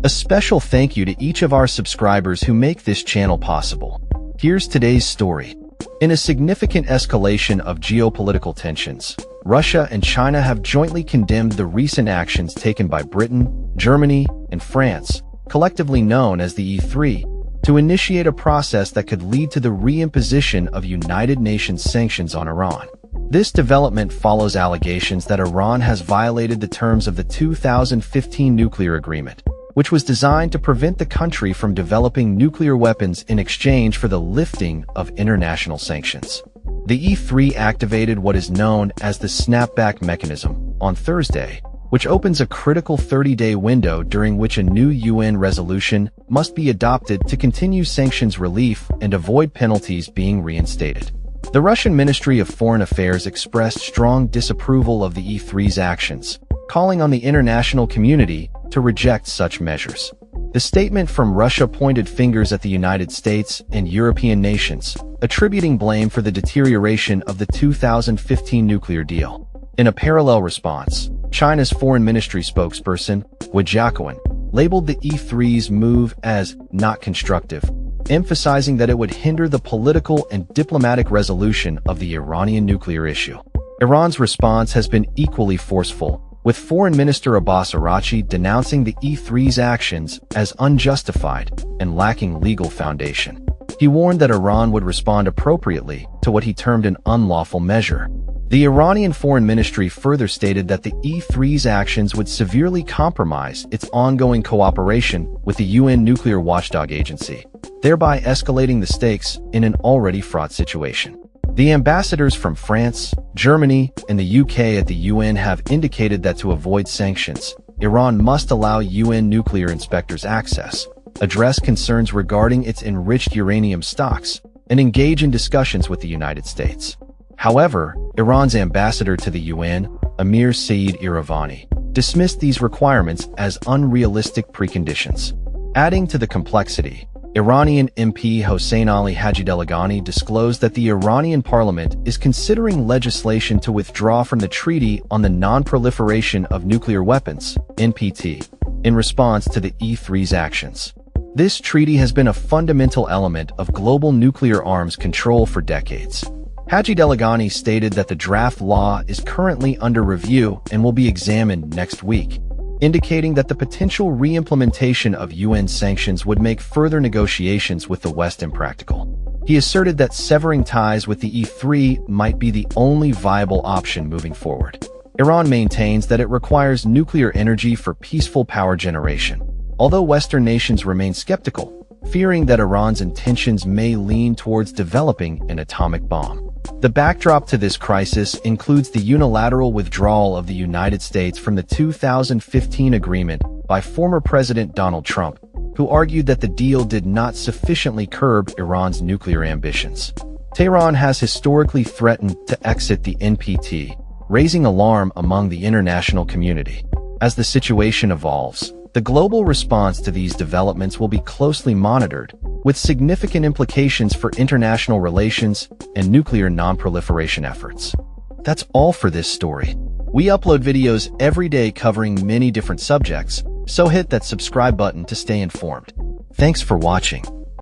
A special thank you to each of our subscribers who make this channel possible. Here's today's story. In a significant escalation of geopolitical tensions, Russia and China have jointly condemned the recent actions taken by Britain, Germany, and France, collectively known as the E3, to initiate a process that could lead to the reimposition of United Nations sanctions on Iran. This development follows allegations that Iran has violated the terms of the 2015 nuclear agreement, which was designed to prevent the country from developing nuclear weapons in exchange for the lifting of international sanctions. The E3 activated what is known as the snapback mechanism on Thursday, which opens a critical 30-day window during which a new UN resolution must be adopted to continue sanctions relief and avoid penalties being reinstated. The Russian Ministry of Foreign Affairs expressed strong disapproval of the E3's actions, calling on the international community to reject such measures. The statement from Russia pointed fingers at the United States and European nations, attributing blame for the deterioration of the 2015 nuclear deal. In a parallel response, China's Foreign Ministry spokesperson, Wu Jiaquan, labeled the E3's move as not constructive, emphasizing that it would hinder the political and diplomatic resolution of the Iranian nuclear issue. Iran's response has been equally forceful, with Foreign Minister Abbas Araghchi denouncing the E3's actions as unjustified and lacking legal foundation. He warned that Iran would respond appropriately to what he termed an unlawful measure. The Iranian Foreign Ministry further stated that the E3's actions would severely compromise its ongoing cooperation with the UN nuclear watchdog agency, thereby escalating the stakes in an already fraught situation. The ambassadors from France, Germany, and the UK at the UN have indicated that to avoid sanctions, Iran must allow UN nuclear inspectors access, address concerns regarding its enriched uranium stocks, and engage in discussions with the United States. However, Iran's ambassador to the UN, Amir Saeed Iravani, dismissed these requirements as unrealistic preconditions. Adding to the complexity, Iranian MP Hossein Ali Hajidelagani disclosed that the Iranian parliament is considering legislation to withdraw from the Treaty on the Non-Proliferation of Nuclear Weapons, NPT, in response to the E3's actions. This treaty has been a fundamental element of global nuclear arms control for decades. Hajidelagani stated that the draft law is currently under review and will be examined next week, indicating that the potential re-implementation of UN sanctions would make further negotiations with the West impractical. He asserted that severing ties with the E3 might be the only viable option moving forward. Iran maintains that it requires nuclear energy for peaceful power generation, although Western nations remain skeptical, fearing that Iran's intentions may lean towards developing an atomic bomb. The backdrop to this crisis includes the unilateral withdrawal of the United States from the 2015 agreement by former President Donald Trump, who argued that the deal did not sufficiently curb Iran's nuclear ambitions. Tehran has historically threatened to exit the NPT, raising alarm among the international community. As the situation evolves, the global response to these developments will be closely monitored, with significant implications for international relations and nuclear non-proliferation efforts. That's all for this story. We upload videos every day covering many different subjects, so hit that subscribe button to stay informed. Thanks for watching.